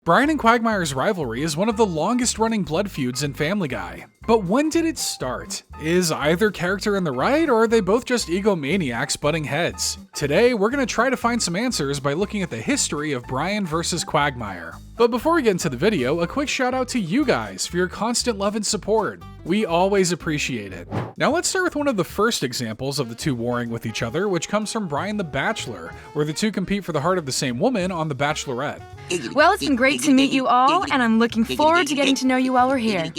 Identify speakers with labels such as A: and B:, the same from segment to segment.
A: Brian and Quagmire's rivalry is one of the longest running blood feuds in Family Guy. But when did it start? Is either character in the right, or are they both just egomaniacs butting heads? Today, we're going to try to find some answers by looking at the history of Brian versus Quagmire. But before we get into the video, a quick shout out to you guys for your constant love and support. We always appreciate it. Now let's start with one of the first examples of the two warring with each other, which comes from Brian the Bachelor, where the two compete for the heart of the same woman on The Bachelorette.
B: Well, it's been great to meet you all, and I'm looking forward to getting to know you while we're here.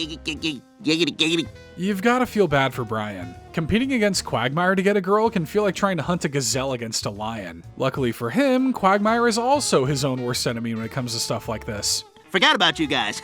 A: You've gotta feel bad for Brian. Competing against Quagmire to get a girl can feel like trying to hunt a gazelle against a lion. Luckily for him, Quagmire is also his own worst enemy when it comes to stuff like this.
C: Forgot about you guys.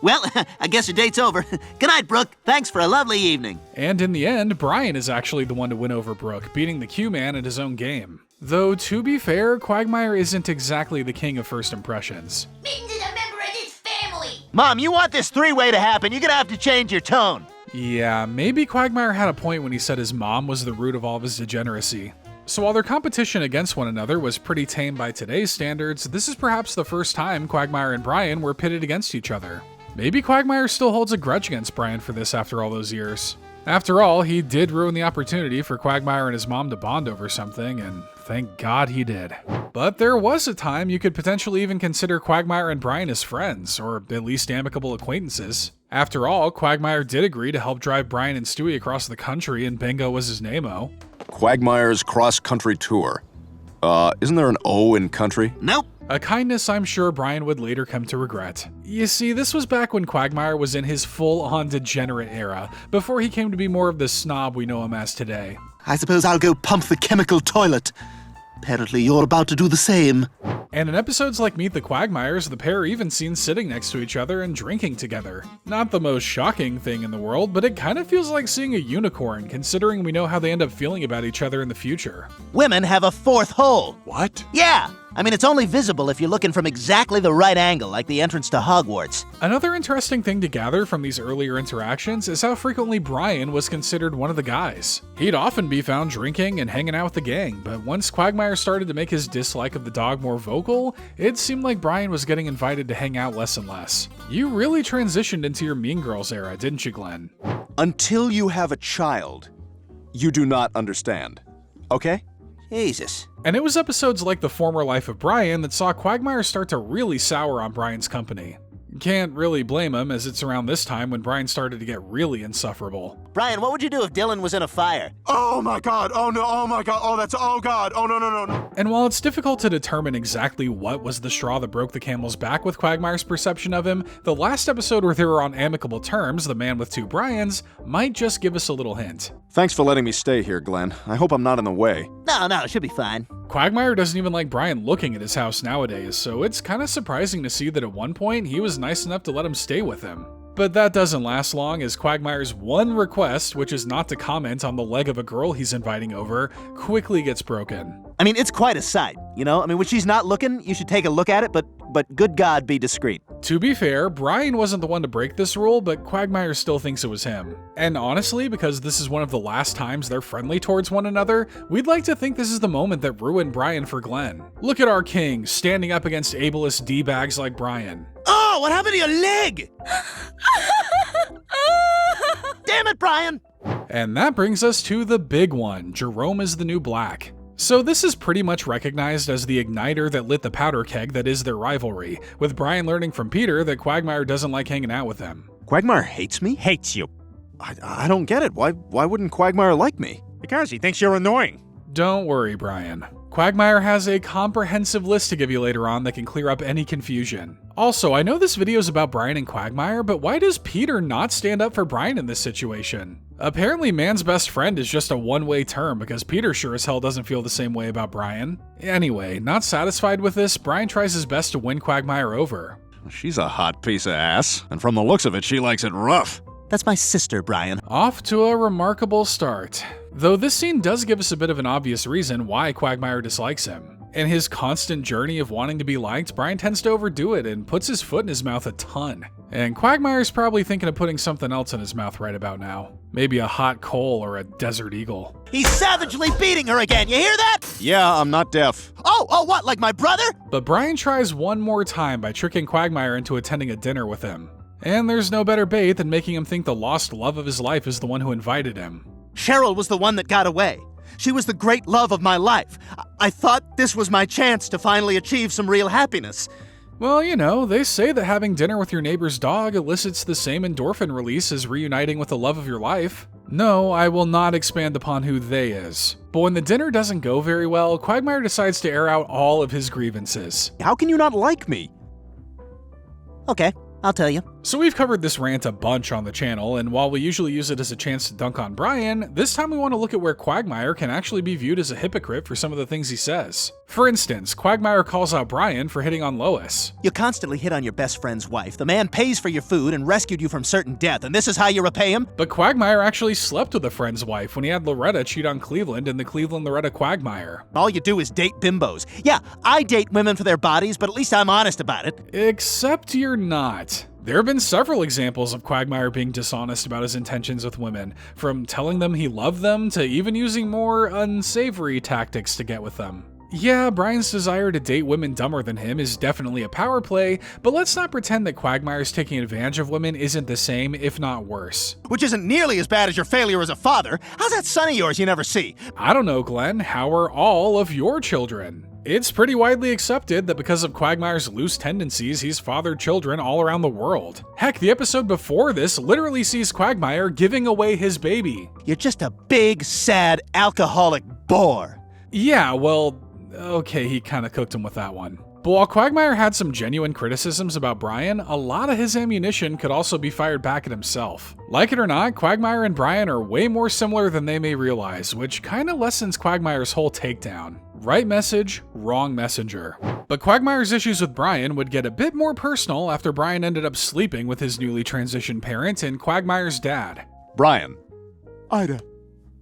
C: Well, I guess your date's over. Good night, Brooke. Thanks for a lovely evening.
A: And in the end, Brian is actually the one to win over Brooke, beating the Q-Man at his own game. Though, to be fair, Quagmire isn't exactly the king of first impressions.
D: Means is a member of this family.
C: Mom, you want this three-way to happen, you're gonna have to change your tone.
A: Yeah, maybe Quagmire had a point when he said his mom was the root of all of his degeneracy. So while their competition against one another was pretty tame by today's standards, this is perhaps the first time Quagmire and Brian were pitted against each other. Maybe Quagmire still holds a grudge against Brian for this after all those years. After all, he did ruin the opportunity for Quagmire and his mom to bond over something, and thank God he did. But there was a time you could potentially even consider Quagmire and Brian as friends, or at least amicable acquaintances. After all, Quagmire did agree to help drive Brian and Stewie across the country, and bingo was his name-o.
E: Quagmire's cross-country tour. Isn't there an O in country?
C: Nope.
A: A kindness I'm sure Brian would later come to regret. You see, this was back when Quagmire was in his full-on degenerate era, before he came to be more of the snob we know him as today.
F: I suppose I'll go pump the chemical toilet. Apparently you're about to do the same.
A: And in episodes like Meet the Quagmires, the pair are even seen sitting next to each other and drinking together. Not the most shocking thing in the world, but it kind of feels like seeing a unicorn, considering we know how they end up feeling about each other in the future.
C: Women have a fourth hole.
E: What?
C: Yeah. I mean, it's only visible if you're looking from exactly the right angle, like the entrance to Hogwarts.
A: Another interesting thing to gather from these earlier interactions is how frequently Brian was considered one of the guys. He'd often be found drinking and hanging out with the gang, but once Quagmire started to make his dislike of the dog more vocal, it seemed like Brian was getting invited to hang out less and less. You really transitioned into your Mean Girls era, didn't you, Glenn?
E: Until you have a child, you do not understand. Okay?
C: Jesus.
A: And it was episodes like The Former Life of Brian that saw Quagmire start to really sour on Brian's company. Can't really blame him, as it's around this time when Brian started to get really insufferable.
C: Brian, what would you do if Dylan was in a fire?
F: Oh my god, oh no, oh my god, oh god, oh no.
A: And while it's difficult to determine exactly what was the straw that broke the camel's back with Quagmire's perception of him, the last episode where they were on amicable terms, The Man with Two Brians, might just give us a little hint.
E: Thanks for letting me stay here, Glenn. I hope I'm not in the way.
C: No, it should be fine.
A: Quagmire doesn't even like Brian looking at his house nowadays, so it's kind of surprising to see that at one point he was nice enough to let him stay with him. But that doesn't last long, as Quagmire's one request, which is not to comment on the leg of a girl he's inviting over, quickly gets broken.
C: I mean, it's quite a sight, you know? I mean, when she's not looking, you should take a look at it, but good God, be discreet.
A: To be fair, Brian wasn't the one to break this rule, but Quagmire still thinks it was him. And honestly, because this is one of the last times they're friendly towards one another, we'd like to think this is the moment that ruined Brian for Glenn. Look at our king, standing up against ableist D-bags like Brian.
C: Oh, what happened to your leg? Damn it, Brian!
A: And that brings us to the big one, Jerome is the new black. So this is pretty much recognized as the igniter that lit the powder keg that is their rivalry, with Brian learning from Peter that Quagmire doesn't like hanging out with him.
E: Quagmire hates me?
G: Hates you.
E: I don't get it. Why wouldn't Quagmire like me?
G: Because he thinks you're annoying.
A: Don't worry, Brian. Quagmire has a comprehensive list to give you later on that can clear up any confusion. Also, I know this video is about Brian and Quagmire, but why does Peter not stand up for Brian in this situation? Apparently, man's best friend is just a one-way term, because Peter sure as hell doesn't feel the same way about Brian. Anyway, not satisfied with this, Brian tries his best to win Quagmire over.
E: She's a hot piece of ass, and from the looks of it, she likes it rough.
C: That's my sister, Brian.
A: Off to a remarkable start. Though this scene does give us a bit of an obvious reason why Quagmire dislikes him. In his constant journey of wanting to be liked, Brian tends to overdo it and puts his foot in his mouth a ton. And Quagmire's probably thinking of putting something else in his mouth right about now. Maybe a hot coal or a desert eagle.
C: He's savagely beating her again. You hear that?
E: Yeah, I'm not deaf.
C: Oh, what, like my brother?
A: But Brian tries one more time by tricking Quagmire into attending a dinner with him. And there's no better bait than making him think the lost love of his life is the one who invited him.
C: Cheryl was the one that got away. She was the great love of my life. I thought this was my chance to finally achieve some real happiness.
A: Well, you know, they say that having dinner with your neighbor's dog elicits the same endorphin release as reuniting with the love of your life. No, I will not expand upon who they is. But when the dinner doesn't go very well, Quagmire decides to air out all of his grievances.
E: How can you not like me?
C: Okay, I'll tell you.
A: So we've covered this rant a bunch on the channel, and while we usually use it as a chance to dunk on Brian, this time we want to look at where Quagmire can actually be viewed as a hypocrite for some of the things he says. For instance, Quagmire calls out Brian for hitting on Lois.
C: You constantly hit on your best friend's wife. The man pays for your food and rescued you from certain death, and this is how you repay him?
A: But Quagmire actually slept with a friend's wife when he had Loretta cheat on Cleveland in the Cleveland-Loretta Quagmire.
C: All you do is date bimbos. Yeah, I date women for their bodies, but at least I'm honest about it.
A: Except you're not. There have been several examples of Quagmire being dishonest about his intentions with women, from telling them he loved them to even using more unsavory tactics to get with them. Yeah, Brian's desire to date women dumber than him is definitely a power play, but let's not pretend that Quagmire's taking advantage of women isn't the same, if not worse.
C: Which isn't nearly as bad as your failure as a father. How's that son of yours you never see?
A: I don't know, Glenn. How are all of your children? It's pretty widely accepted that because of Quagmire's loose tendencies, he's fathered children all around the world. Heck, the episode before this literally sees Quagmire giving away his baby.
C: You're just a big, sad, alcoholic bore.
A: Yeah, well, okay, he kinda cooked him with that one. But while Quagmire had some genuine criticisms about Brian, a lot of his ammunition could also be fired back at himself. Like it or not, Quagmire and Brian are way more similar than they may realize, which kinda lessens Quagmire's whole takedown. Right message, wrong messenger. But Quagmire's issues with Brian would get a bit more personal after Brian ended up sleeping with his newly transitioned parent and Quagmire's dad.
E: Brian. Ida.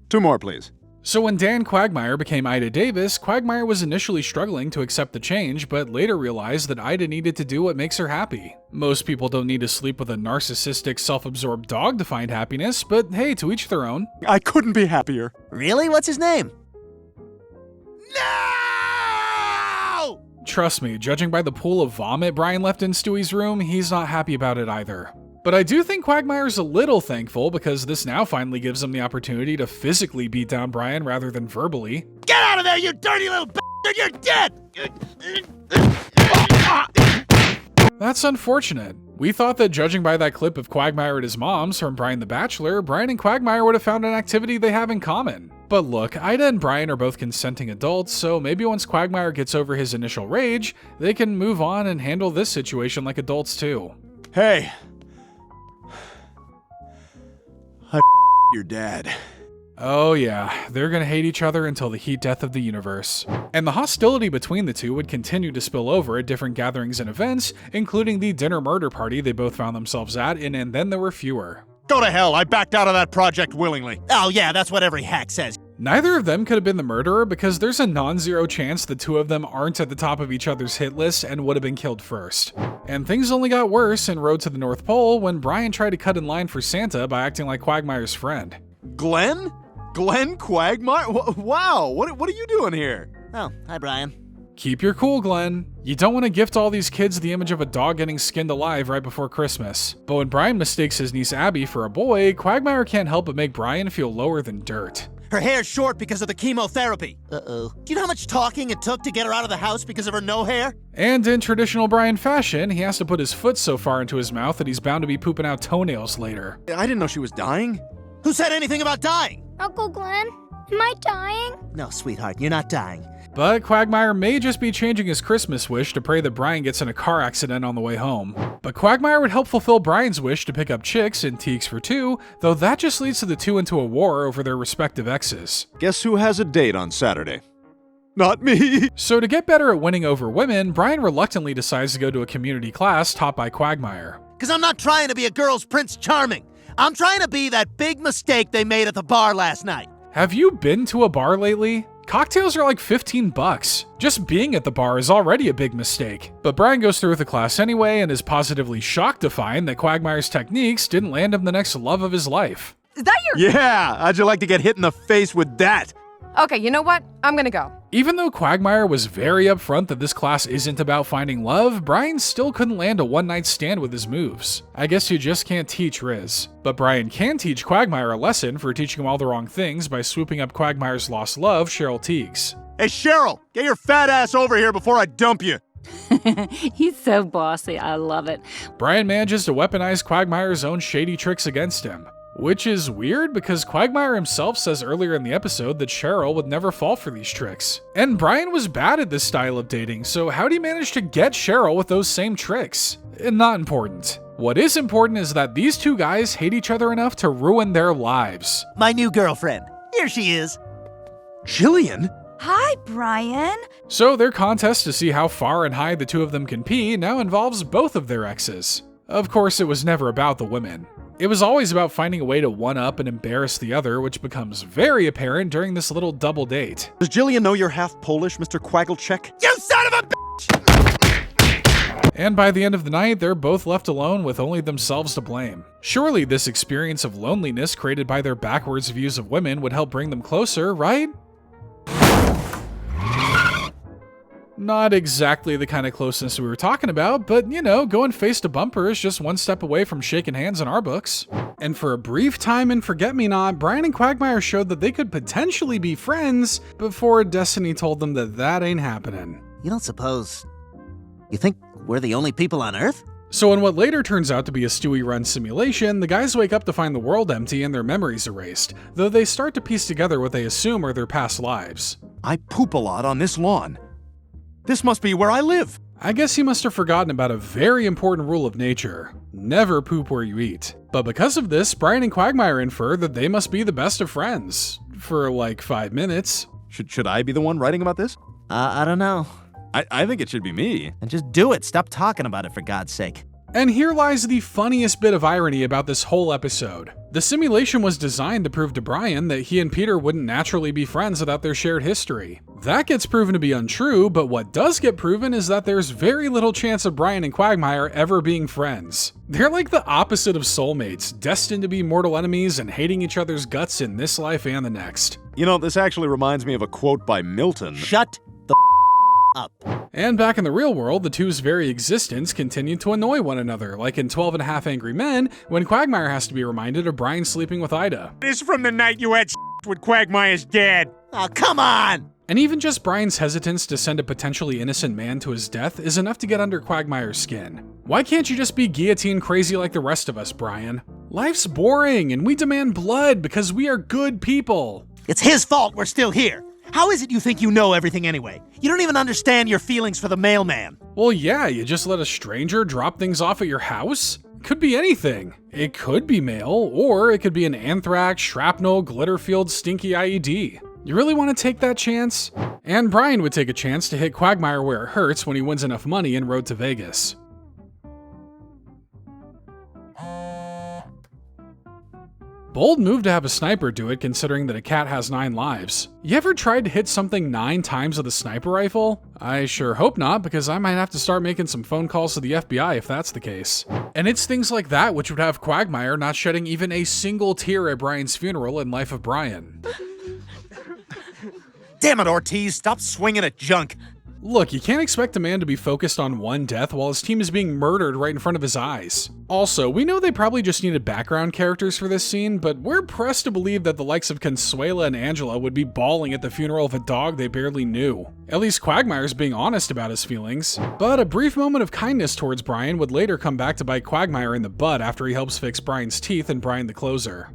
E: 2 more, please.
A: So when Dan Quagmire became Ida Davis, Quagmire was initially struggling to accept the change, but later realized that Ida needed to do what makes her happy. Most people don't need to sleep with a narcissistic, self-absorbed dog to find happiness, but hey, to each their own.
E: I couldn't be happier.
C: Really? What's his name? No!
A: Trust me, judging by the pool of vomit Brian left in Stewie's room, he's not happy about it either. But I do think Quagmire's a little thankful because this now finally gives him the opportunity to physically beat down Brian rather than verbally.
C: Get out of there, you dirty little bastard! You're dead!
A: That's unfortunate. We thought that judging by that clip of Quagmire at his mom's from Brian the Bachelor, Brian and Quagmire would have found an activity they have in common. But look, Ida and Brian are both consenting adults, so maybe once Quagmire gets over his initial rage, they can move on and handle this situation like adults too.
E: Hey. I your dad.
A: Oh yeah, they're gonna hate each other until the heat death of the universe. And the hostility between the two would continue to spill over at different gatherings and events, including the dinner murder party they both found themselves at, and then there were fewer.
E: Go to hell, I backed out of that project willingly.
C: Oh yeah, that's what every hack says.
A: Neither of them could have been the murderer because there's a non-zero chance the two of them aren't at the top of each other's hit lists and would have been killed first. And things only got worse in Road to the North Pole when Brian tried to cut in line for Santa by acting like Quagmire's friend.
E: Glenn? Glenn Quagmire? Wow, what are you doing here?
C: Oh, hi Brian.
A: Keep your cool, Glenn. You don't want to gift all these kids the image of a dog getting skinned alive right before Christmas. But when Brian mistakes his niece Abby for a boy, Quagmire can't help but make Brian feel lower than dirt.
C: Her hair's short because of the chemotherapy. Uh-oh. Do you know how much talking it took to get her out of the house because of her no hair?
A: And in traditional Brian fashion, he has to put his foot so far into his mouth that he's bound to be pooping out toenails later.
E: I didn't know she was dying.
C: Who said anything about dying?
D: Uncle Glenn, am I dying?
C: No, sweetheart, you're not dying.
A: But Quagmire may just be changing his Christmas wish to pray that Brian gets in a car accident on the way home. But Quagmire would help fulfill Brian's wish to pick up chicks in Teeks for Two, though that just leads to the two into a war over their respective exes.
E: Guess who has a date on Saturday? Not me.
A: So to get better at winning over women, Brian reluctantly decides to go to a community class taught by Quagmire.
C: Because I'm not trying to be a girl's Prince Charming. I'm trying to be that big mistake they made at the bar last night.
A: Have you been to a bar lately? Cocktails are like $15. Just being at the bar is already a big mistake. But Brian goes through with the class anyway and is positively shocked to find that Quagmire's techniques didn't land him the next love of his life.
G: Is that your...
E: Yeah, how'd you like to get hit in the face with that?
G: Okay, you know what? I'm gonna go.
A: Even though Quagmire was very upfront that this class isn't about finding love, Brian still couldn't land a one-night stand with his moves. I guess you just can't teach Riz. But Brian can teach Quagmire a lesson for teaching him all the wrong things by swooping up Quagmire's lost love, Cheryl Teagues.
C: Hey, Cheryl, get your fat ass over here before I dump you.
H: He's so bossy, I love it.
A: Brian manages to weaponize Quagmire's own shady tricks against him. Which is weird because Quagmire himself says earlier in the episode that Cheryl would never fall for these tricks. And Brian was bad at this style of dating, so how'd he manage to get Cheryl with those same tricks? Not important. What is important is that these two guys hate each other enough to ruin their lives.
C: My new girlfriend. Here she is.
E: Jillian?
B: Hi, Brian.
A: So their contest to see how far and high the two of them can pee now involves both of their exes. Of course, it was never about the women. It was always about finding a way to one-up and embarrass the other, which becomes very apparent during this little double date.
E: Does Jillian know you're half Polish, Mr. Quagglecheck?
C: You son of a bitch!
A: And by the end of the night, they're both left alone with only themselves to blame. Surely this experience of loneliness created by their backwards views of women would help bring them closer, right? Not exactly the kind of closeness we were talking about, but you know, going face to bumper is just one step away from shaking hands in our books. And for a brief time in Forget-Me-Not, Brian and Quagmire showed that they could potentially be friends before Destiny told them that that ain't happening.
C: You don't suppose... You think we're the only people on Earth?
A: So in what later turns out to be a Stewie-run simulation, the guys wake up to find the world empty and their memories erased, though they start to piece together what they assume are their past lives.
E: I poop a lot on this lawn. This must be where I live.
A: I guess he must have forgotten about a very important rule of nature. Never poop where you eat. But because of this, Brian and Quagmire infer that they must be the best of friends. For like 5 minutes.
E: Should I be the one writing about this?
C: I don't know.
E: I think it should be me.
C: And just do it. Stop talking about it, for God's sake.
A: And here lies the funniest bit of irony about this whole episode. The simulation was designed to prove to Brian that he and Peter wouldn't naturally be friends without their shared history. That gets proven to be untrue, but what does get proven is that there's very little chance of Brian and Quagmire ever being friends. They're like the opposite of soulmates, destined to be mortal enemies and hating each other's guts in this life and the next.
E: You know, this actually reminds me of a quote by Milton.
C: Shut the up.
A: And back in the real world, the two's very existence continued to annoy one another, like in 12 and a Half Angry Men, when Quagmire has to be reminded of Brian sleeping with Ida.
I: This from the night you had with Quagmire's dad.
C: Oh, come on!
A: And even just Brian's hesitance to send a potentially innocent man to his death is enough to get under Quagmire's skin. Why can't you just be guillotine crazy like the rest of us, Brian? Life's boring, and we demand blood because we are good people.
C: It's his fault we're still here. How is it you think you know everything anyway? You don't even understand your feelings for the mailman.
A: Well, yeah, you just let a stranger drop things off at your house? Could be anything. It could be mail, or it could be an anthrax, shrapnel, glitter-filled, stinky IED. You really want to take that chance? And Brian would take a chance to hit Quagmire where it hurts when he wins enough money in Road to Vegas. Bold move to have a sniper do it, considering that a cat has 9 lives. You ever tried to hit something 9 times with a sniper rifle? I sure hope not, because I might have to start making some phone calls to the FBI if that's the case. And it's things like that which would have Quagmire not shedding even a single tear at Brian's funeral in Life of Brian.
C: Damn it, Ortiz, stop swinging at junk.
A: Look, you can't expect a man to be focused on one death while his team is being murdered right in front of his eyes. Also, we know they probably just needed background characters for this scene, but we're pressed to believe that the likes of Consuela and Angela would be bawling at the funeral of a dog they barely knew. At least Quagmire's being honest about his feelings. But a brief moment of kindness towards Brian would later come back to bite Quagmire in the butt after he helps fix Brian's teeth in Brian the Closer.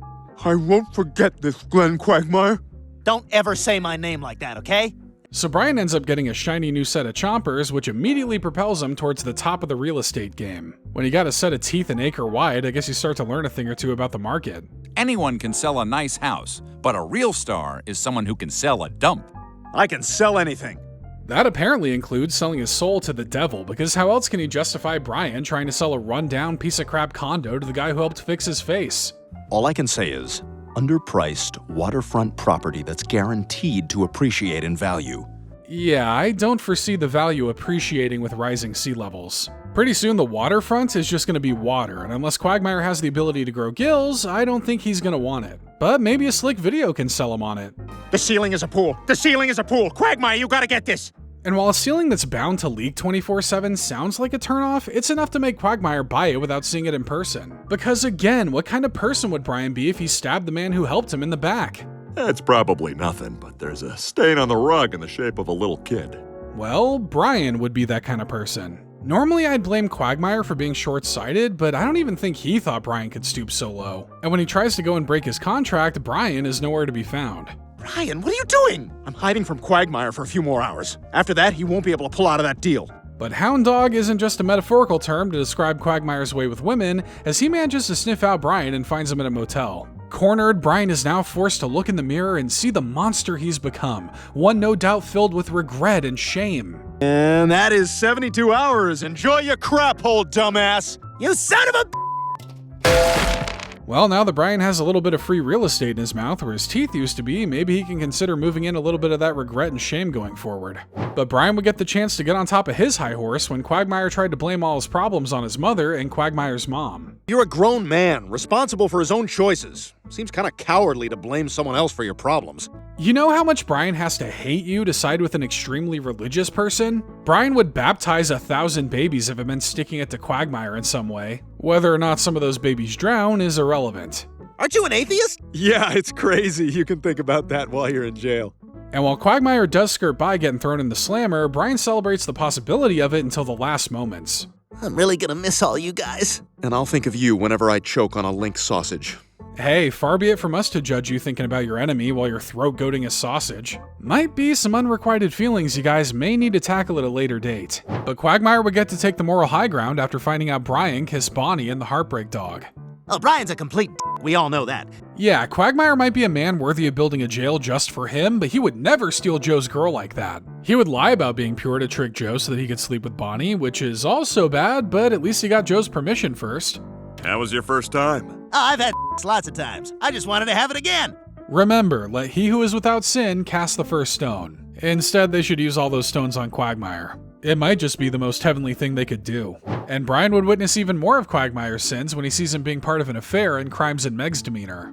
I: I won't forget this, Glenn Quagmire.
C: Don't ever say my name like that, okay?
A: So Brian ends up getting a shiny new set of chompers, which immediately propels him towards the top of the real estate game. When you got a set of teeth an acre wide, I guess you start to learn a thing or two about the market.
J: Anyone can sell a nice house, but a real star is someone who can sell a dump.
E: I can sell anything.
A: That apparently includes selling his soul to the devil, because how else can he justify Brian trying to sell a rundown piece of crap condo to the guy who helped fix his face?
E: All I can say is, underpriced waterfront property that's guaranteed to appreciate in value.
A: Yeah, I don't foresee the value appreciating with rising sea levels. Pretty soon the waterfront is just going to be water, and unless Quagmire has the ability to grow gills, I don't think he's going to want it. But maybe a slick video can sell him on it.
I: The ceiling is a pool. The ceiling is a pool. Quagmire, you gotta get this.
A: And while a ceiling that's bound to leak 24/7 sounds like a turnoff, it's enough to make Quagmire buy it without seeing it in person. Because again, what kind of person would Brian be if he stabbed the man who helped him in the back?
K: It's probably nothing, but there's a stain on the rug in the shape of a little kid.
A: Well, Brian would be that kind of person. Normally I'd blame Quagmire for being short-sighted, but I don't even think he thought Brian could stoop so low. And when he tries to go and break his contract, Brian is nowhere to be found.
I: Brian, what are you doing? I'm hiding from Quagmire for a few more hours. After that, he won't be able to pull out of that deal.
A: But hound dog isn't just a metaphorical term to describe Quagmire's way with women, as he manages to sniff out Brian and finds him in a motel. Cornered, Brian is now forced to look in the mirror and see the monster he's become, one no doubt filled with regret and shame.
I: And that is 72 hours. Enjoy your crap hole, dumbass.
C: You son of a
A: Well, now that Brian has a little bit of free real estate in his mouth where his teeth used to be, maybe he can consider moving in a little bit of that regret and shame going forward. But Brian would get the chance to get on top of his high horse when Quagmire tried to blame all his problems on his mother and Quagmire's mom.
I: You're a grown man, responsible for his own choices. Seems kind of cowardly to blame someone else for your problems.
A: You know how much Brian has to hate you to side with an extremely religious person? Brian would baptize 1,000 babies if it meant sticking it to Quagmire in some way. Whether or not some of those babies drown is irrelevant.
C: Aren't you an atheist?
I: Yeah, it's crazy. You can think about that while you're in jail.
A: And while Quagmire does skirt by getting thrown in the slammer, Brian celebrates the possibility of it until the last moments.
C: I'm really gonna miss all you guys.
K: And I'll think of you whenever I choke on a link sausage.
A: Hey, far be it from us to judge you thinking about your enemy while you're throat-goating a sausage. Might be some unrequited feelings you guys may need to tackle at a later date. But Quagmire would get to take the moral high ground after finding out Brian kissed Bonnie and the Heartbreak Dog.
C: Oh, Brian's a complete we all know that.
A: Yeah, Quagmire might be a man worthy of building a jail just for him, but he would never steal Joe's girl like that. He would lie about being pure to trick Joe so that he could sleep with Bonnie, which is also bad, but at least he got Joe's permission first.
K: How was your first time?
C: Oh, I've had lots of times. I just wanted to have it again.
A: Remember, let he who is without sin cast the first stone. Instead, they should use all those stones on Quagmire. It might just be the most heavenly thing they could do. And Brian would witness even more of Quagmire's sins when he sees him being part of an affair and crimes in Meg's demeanor.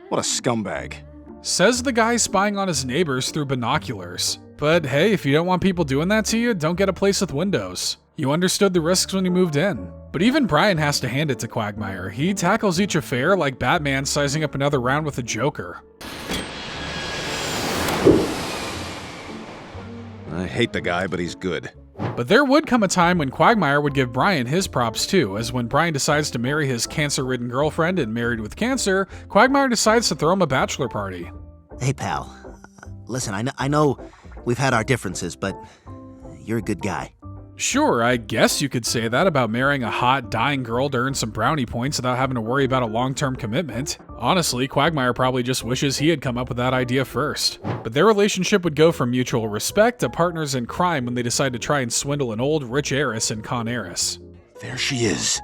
I: What a scumbag.
A: Says the guy spying on his neighbors through binoculars. But hey, if you don't want people doing that to you, don't get a place with windows. You understood the risks when you moved in. But even Brian has to hand it to Quagmire. He tackles each affair like Batman sizing up another round with the Joker.
K: I hate the guy, but he's good.
A: But there would come a time when Quagmire would give Brian his props too, as when Brian decides to marry his cancer-ridden girlfriend and Married with Cancer, Quagmire decides to throw him a bachelor party.
C: Hey, pal. Listen, I know we've had our differences, but you're a good guy.
A: Sure, I guess you could say that about marrying a hot, dying girl to earn some brownie points without having to worry about a long-term commitment. Honestly, Quagmire probably just wishes he had come up with that idea first. But their relationship would go from mutual respect to partners in crime when they decide to try and swindle an old, rich heiress and con heiress.
F: There she is,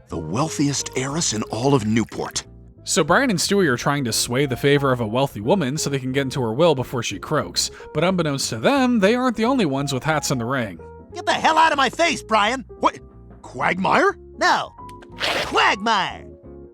F: the wealthiest heiress in all of Newport.
A: So Brian and Stewie are trying to sway the favor of a wealthy woman so they can get into her will before she croaks. But unbeknownst to them, they aren't the only ones with hats in the ring.
C: Get the hell out of my face, Brian!
F: What? Quagmire?
C: No. Quagmire!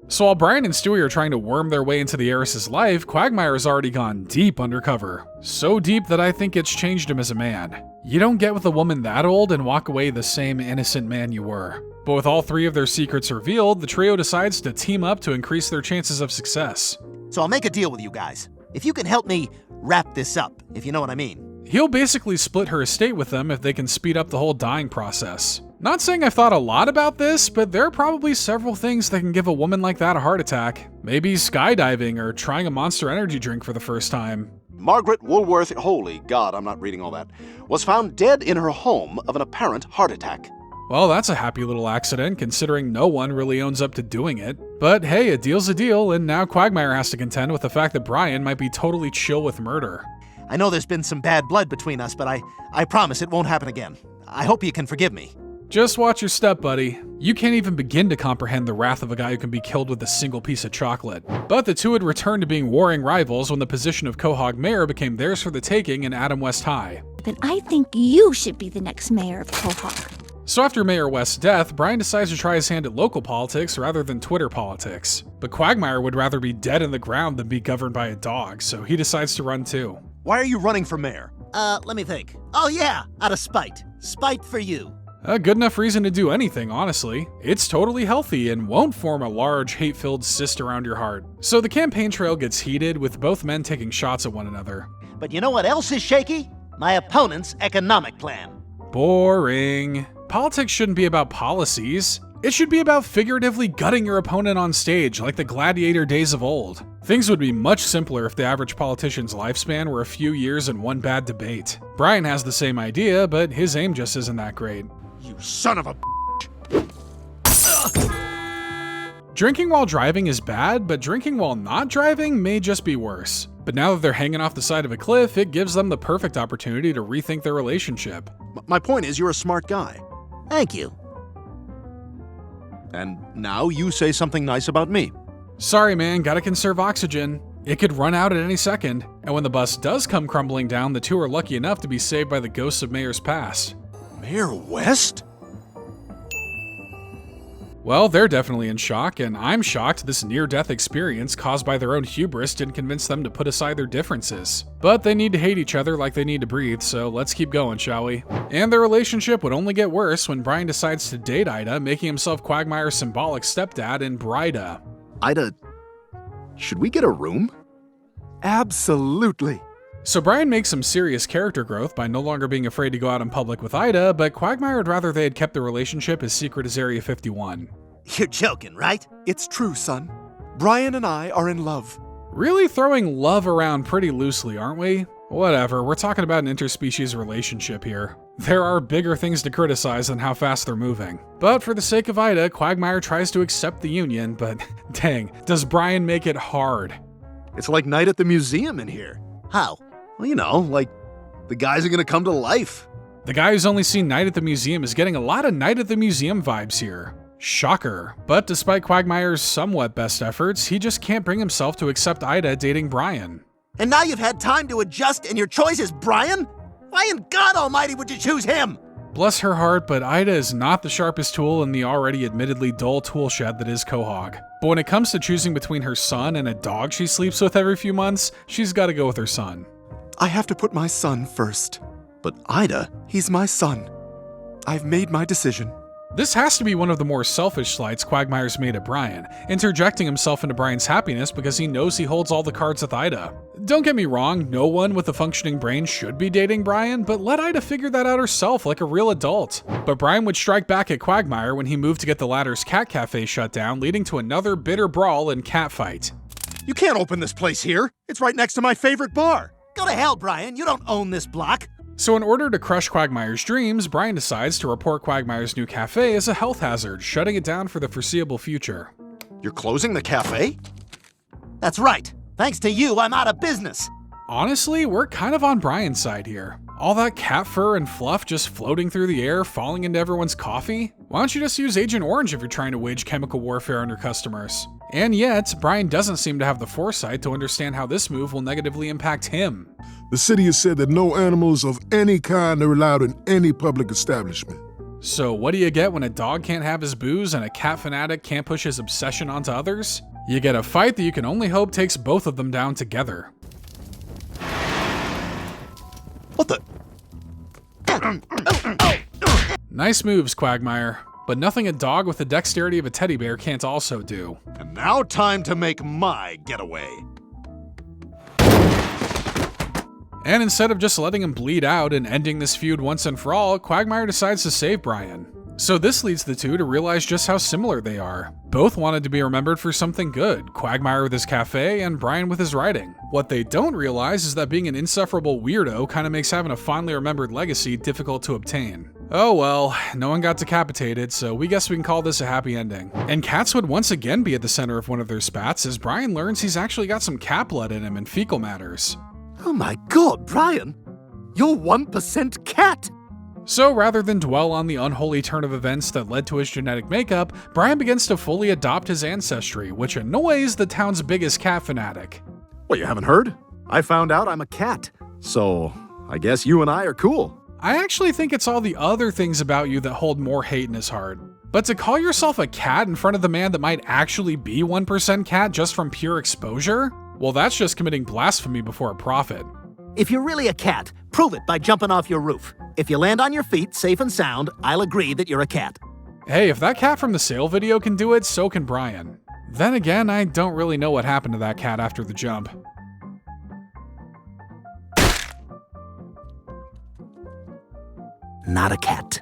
A: So while Brian and Stewie are trying to worm their way into the heiress's life, Quagmire has already gone deep undercover. So deep that I think it's changed him as a man. You don't get with a woman that old and walk away the same innocent man you were. But with all three of their secrets revealed, the trio decides to team up to increase their chances of success.
C: So I'll make a deal with you guys. If you can help me wrap this up, if you know what I mean.
A: He'll basically split her estate with them if they can speed up the whole dying process. Not saying I've thought a lot about this, but there are probably several things that can give a woman like that a heart attack. Maybe skydiving or trying a Monster Energy drink for the first time.
F: Margaret Woolworth, holy God, I'm not reading all that, was found dead in her home of an apparent heart attack.
A: Well, that's a happy little accident, considering no one really owns up to doing it. But hey, a deal's a deal, and now Quagmire has to contend with the fact that Brian might be totally chill with murder.
C: I know there's been some bad blood between us, but I promise it won't happen again. I hope you can forgive me.
A: Just watch your step, buddy. You can't even begin to comprehend the wrath of a guy who can be killed with a single piece of chocolate. But the two would return to being warring rivals when the position of Quagmire became theirs for the taking in Adam West High.
L: then I think you should be the next mayor of Quahog.
A: So after Mayor West's death, Brian decides to try his hand at local politics rather than Twitter politics. But Quagmire would rather be dead in the ground than be governed by a dog, so he decides to run too.
C: Why are you running for mayor? Let me think. Oh yeah, out of spite. Spite for you.
A: A good enough reason to do anything, honestly. It's totally healthy and won't form a large, hate-filled cyst around your heart. So the campaign trail gets heated, with both men taking shots at one another.
C: But you know what else is shaky? My opponent's economic plan.
A: Boring. Politics shouldn't be about policies. It should be about figuratively gutting your opponent on stage, like the gladiator days of old. Things would be much simpler if the average politician's lifespan were a few years and one bad debate. Brian has the same idea, but his aim just isn't that great.
I: You son of a
A: Drinking while driving is bad, but drinking while not driving may just be worse. But now that they're hanging off the side of a cliff, it gives them the perfect opportunity to rethink their relationship.
I: My point is, you're a smart guy.
C: Thank you.
I: And now you say something nice about me.
A: Sorry man, gotta conserve oxygen. It could run out at any second, and when the bus does come crumbling down, the two are lucky enough to be saved by the ghosts of mayors past.
I: Mayor West?
A: Well, they're definitely in shock, and I'm shocked this near-death experience caused by their own hubris didn't convince them to put aside their differences. But they need to hate each other like they need to breathe, so let's keep going, shall we? And their relationship would only get worse when Brian decides to date Ida, making himself Quagmire's symbolic stepdad and Brida.
I: Ida, should we get a room?
K: Absolutely.
A: So Brian makes some serious character growth by no longer being afraid to go out in public with Ida, but Quagmire would rather they had kept the relationship as secret as Area 51.
C: You're joking, right?
K: It's true, son. Brian and I are in love.
A: Really throwing love around pretty loosely, aren't we? Whatever, we're talking about an interspecies relationship here. There are bigger things to criticize than how fast they're moving. But for the sake of Ida, Quagmire tries to accept the union, but dang, does Brian make it hard.
I: It's like night at the museum in here.
C: How?
I: Well, you know, like the guys are gonna come to life.
A: The guy who's only seen Night at the Museum is getting a lot of Night at the Museum vibes here. Shocker. But despite Quagmire's somewhat best efforts, he just can't bring himself to accept Ida dating Brian.
C: And now you've had time to adjust and your choice is Brian? Why in God Almighty would you choose him?
A: Bless her heart, but Ida is not the sharpest tool in the already admittedly dull tool shed that is Quahog. But when it comes to choosing between her son and a dog she sleeps with every few months, she's gotta go with her son.
K: I have to put my son first.
I: But Ida,
K: He's my son. I've made my decision.
A: This has to be one of the more selfish slights Quagmire's made at Brian, interjecting himself into Brian's happiness because he knows he holds all the cards with Ida. Don't get me wrong, no one with a functioning brain should be dating Brian, but let Ida figure that out herself like a real adult. But Brian would strike back at Quagmire when he moved to get the latter's cat cafe shut down, leading to another bitter brawl and catfight.
I: you can't open this place here. It's right next to my favorite bar.
C: Go to hell, Brian. You don't own this block.
A: So in order to crush Quagmire's dreams, Brian decides to report Quagmire's new cafe as a health hazard, shutting it down for the foreseeable future.
I: You're closing the cafe?
C: That's right. Thanks to you, I'm out of business.
A: Honestly, we're kind of on Brian's side here. All that cat fur and fluff just floating through the air, falling into everyone's coffee? Why don't you just use Agent Orange if you're trying to wage chemical warfare on your customers? And yet, Brian doesn't seem to have the foresight to understand how this move will negatively impact him.
M: The city has said that no animals of any kind are allowed in any public establishment.
A: So what do you get when a dog can't have his booze and a cat fanatic can't push his obsession onto others? You get a fight that you can only hope takes both of them down together.
I: What the?
A: Nice moves, Quagmire, but nothing a dog with the dexterity of a teddy bear can't also do.
I: And now time to make my getaway.
A: And instead of just letting him bleed out and ending this feud once and for all, Quagmire decides to save Brian. So this leads the two to realize just how similar they are. Both wanted to be remembered for something good, Quagmire with his cafe and Brian with his writing. What they don't realize is that being an insufferable weirdo kind of makes having a fondly remembered legacy difficult to obtain. Oh well, no one got decapitated, so we guess we can call this a happy ending. And cats would once again be at the center of one of their spats as Brian learns he's actually got some cat blood in him and fecal matters.
C: Oh my god, Brian! You're 1% cat!
A: So rather than dwell on the unholy turn of events that led to his genetic makeup, Brian begins to fully adopt his ancestry, which annoys the town's biggest cat fanatic.
I: What, you haven't heard? I found out I'm a cat. So,
K: I guess you and I are cool.
A: I actually think it's all the other things about you that hold more hate in his heart. But to call yourself a cat in front of the man that might actually be 1% cat just from pure exposure? Well, that's just committing blasphemy before a prophet.
C: If you're really a cat, prove it by jumping off your roof. If you land on your feet safe and sound, I'll agree that you're a cat.
A: Hey, if that cat from the sale video can do it, so can Brian. Then again, I don't really know what happened to that cat after the jump.
C: Not a cat.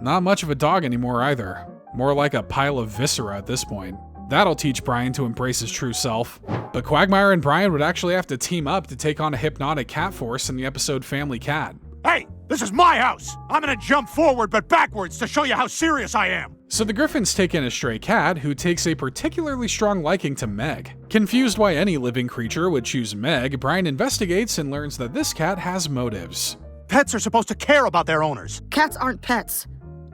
A: Not much of a dog anymore either. More like a pile of viscera at this point. That'll teach Brian to embrace his true self. But Quagmire and Brian would actually have to team up to take on a hypnotic cat force in the episode Family Cat.
I: Hey, this is my house! I'm gonna jump forward but backwards to show you how serious I am!
A: So the Griffins take in a stray cat who takes a particularly strong liking to Meg. Confused why any living creature would choose Meg, Brian investigates and learns that this cat has motives.
C: Pets are supposed to care about their owners.
N: Cats aren't pets.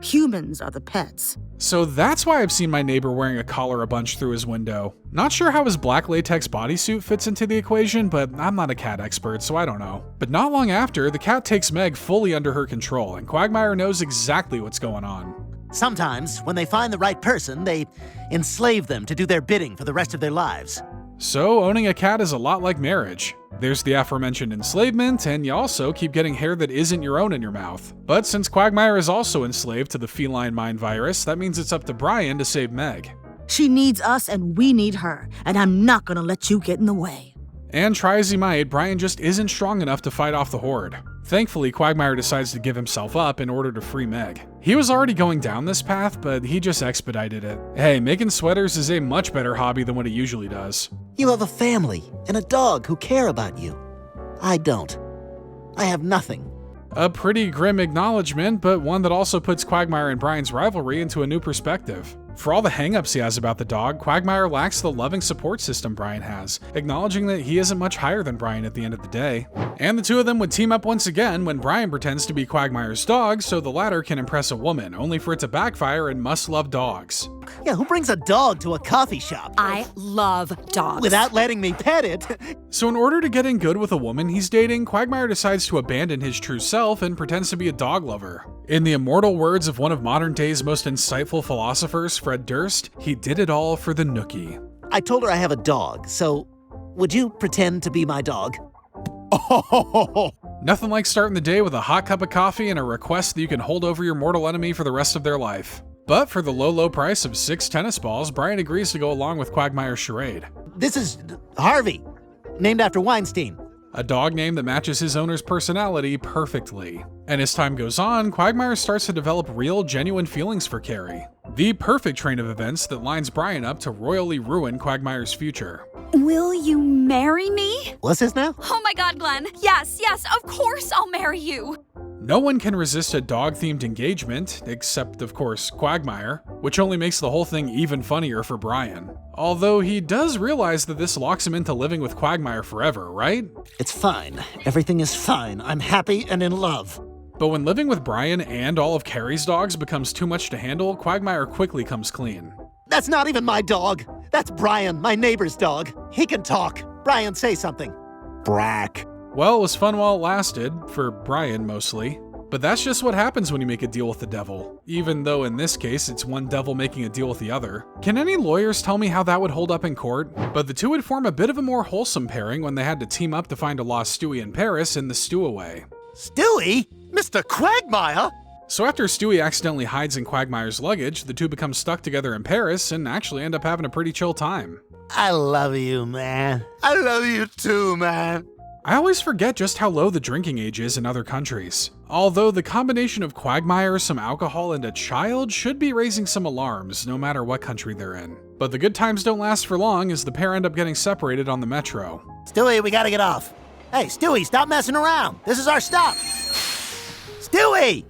N: Humans are the pets.
A: So that's why I've seen my neighbor wearing a collar a bunch through his window. Not sure how his black latex bodysuit fits into the equation, but I'm not a cat expert, so I don't know. But not long after, the cat takes Meg fully under her control, and Quagmire knows exactly what's going on.
C: Sometimes, when they find the right person, they enslave them to do their bidding for the rest of their lives.
A: So owning a cat is a lot like marriage. There's the aforementioned enslavement, and you also keep getting hair that isn't your own in your mouth. But since Quagmire is also enslaved to the feline mind virus, that means it's up to Brian to save Meg.
N: She needs us and we need her, and I'm not gonna let you get in the way.
A: And try as he might, Brian just isn't strong enough to fight off the horde. Thankfully, Quagmire decides to give himself up in order to free Meg. He was already going down this path, but he just expedited it. Hey, making sweaters is a much better hobby than what he usually does.
C: You have a family and a dog who care about you. I don't. I have nothing.
A: A pretty grim acknowledgement, but one that also puts Quagmire and Brian's rivalry into a new perspective. For all the hangups he has about the dog, Quagmire lacks the loving support system Brian has, acknowledging that he isn't much higher than Brian at the end of the day. And the two of them would team up once again when Brian pretends to be Quagmire's dog so the latter can impress a woman, only for it to backfire and must love dogs.
C: Yeah, who brings a dog to a coffee shop?
O: I love dogs.
C: Without letting me pet it.
A: So in order to get in good with a woman he's dating, Quagmire decides to abandon his true self and pretends to be a dog lover. In the immortal words of one of modern day's most insightful philosophers, Fred Durst, he did it all for the nookie.
C: I told her I have a dog, so would you pretend to be my dog?
A: Oh, nothing like starting the day with a hot cup of coffee and a request that you can hold over your mortal enemy for the rest of their life. But for the low price of 6 tennis balls, Brian agrees to go along with Quagmire's charade.
C: This is Harvey, named after Weinstein.
A: A dog name that matches his owner's personality perfectly. And as time goes on, Quagmire starts to develop real, genuine feelings for Carrie. The perfect train of events that lines Brian up to royally ruin Quagmire's future.
O: Will you marry me?
C: What's this now?
O: Oh my god, Glenn. Yes, of course I'll marry you.
A: No one can resist a dog-themed engagement, except, of course, Quagmire, which only makes the whole thing even funnier for Brian. Although he does realize that this locks him into living with Quagmire forever, right?
C: It's fine. Everything is fine. I'm happy and in love.
A: But when living with Brian and all of Carrie's dogs becomes too much to handle, Quagmire quickly comes clean.
C: That's not even my dog. That's Brian, my neighbor's dog. He can talk. Brian, say something. Brack.
A: Well, it was fun while it lasted, for Brian mostly. But that's just what happens when you make a deal with the devil. Even though in this case, it's one devil making a deal with the other. Can any lawyers tell me how that would hold up in court? But the two would form a bit of a more wholesome pairing when they had to team up to find a lost Stewie in Paris in the Stowaway.
C: Stewie? Mr. Quagmire?
A: So after Stewie accidentally hides in Quagmire's luggage, the two become stuck together in Paris and actually end up having a pretty chill time.
C: I love you, man. I love you too, man.
A: I always forget just how low the drinking age is in other countries. Although the combination of Quagmire, some alcohol, and a child should be raising some alarms, no matter what country they're in. But the good times don't last for long as the pair end up getting separated on the metro.
C: Stewie, we gotta get off. Hey, Stewie, stop messing around. This is our stop. Stewie!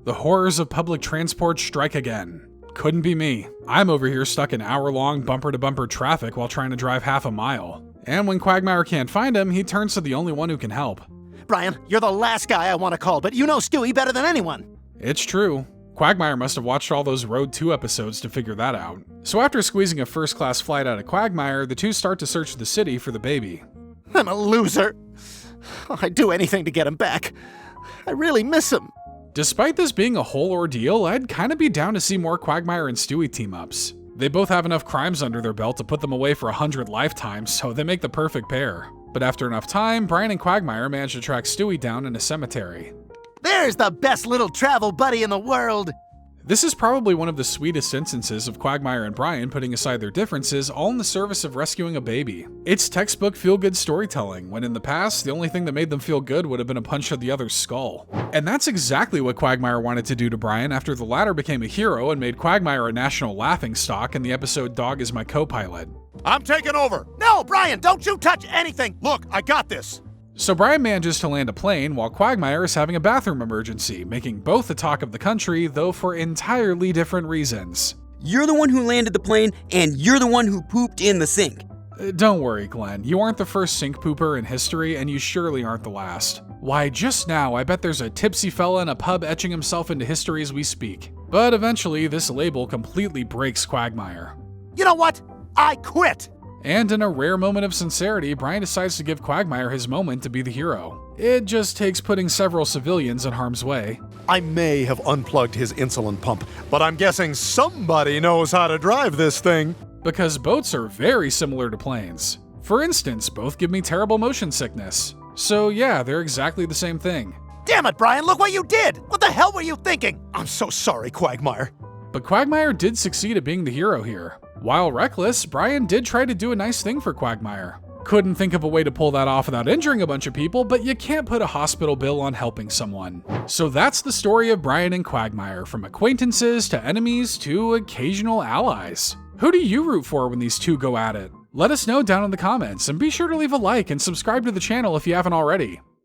A: The horrors of public transport strike again. Couldn't be me. I'm over here stuck in hour-long bumper-to-bumper traffic while trying to drive half a mile. And when Quagmire can't find him, he turns to the only one who can help.
C: Brian, you're the last guy I want to call, but you know Stewie better than anyone.
A: It's true. Quagmire must have watched all those Road 2 episodes to figure that out. So after squeezing a first-class flight out of Quagmire, the two start to search the city for the baby.
C: I'm a loser. I'd do anything to get him back. I really miss him.
A: Despite this being a whole ordeal, I'd kinda be down to see more Quagmire and Stewie team-ups. They both have enough crimes under their belt to put them away for 100 lifetimes, so they make the perfect pair. But after enough time, Brian and Quagmire manage to track Stewie down in a cemetery.
C: There's the best little travel buddy in the world!
A: This is probably one of the sweetest instances of Quagmire and Brian putting aside their differences, all in the service of rescuing a baby. It's textbook feel-good storytelling, when in the past, the only thing that made them feel good would have been a punch to the other's skull. And that's exactly what Quagmire wanted to do to Brian after the latter became a hero and made Quagmire a national laughingstock in the episode Dog is My Co-Pilot.
I: I'm taking over!
C: No, Brian, don't you touch anything!
I: Look, I got this!
A: So Brian manages to land a plane while Quagmire is having a bathroom emergency, making both the talk of the country, though for entirely different reasons.
P: You're the one who landed the plane, and you're the one who pooped in the sink.
A: Don't worry, Glenn. You aren't the first sink pooper in history, and you surely aren't the last. Why, just now, I bet there's a tipsy fella in a pub etching himself into history as we speak. But eventually, this label completely breaks Quagmire.
C: You know what? I quit!
A: And in a rare moment of sincerity, Brian decides to give Quagmire his moment to be the hero. It just takes putting several civilians in harm's way.
I: I may have unplugged his insulin pump, but I'm guessing somebody knows how to drive this thing.
A: Because boats are very similar to planes. For instance, both give me terrible motion sickness. So yeah, they're exactly the same thing.
C: Damn it, Brian, look what you did! What the hell were you thinking?
I: I'm so sorry, Quagmire.
A: But Quagmire did succeed at being the hero here. While reckless, Brian did try to do a nice thing for Quagmire. Couldn't think of a way to pull that off without injuring a bunch of people, but you can't put a hospital bill on helping someone. So that's the story of Brian and Quagmire, from acquaintances to enemies to occasional allies. Who do you root for when these two go at it? Let us know down in the comments, and be sure to leave a like and subscribe to the channel if you haven't already.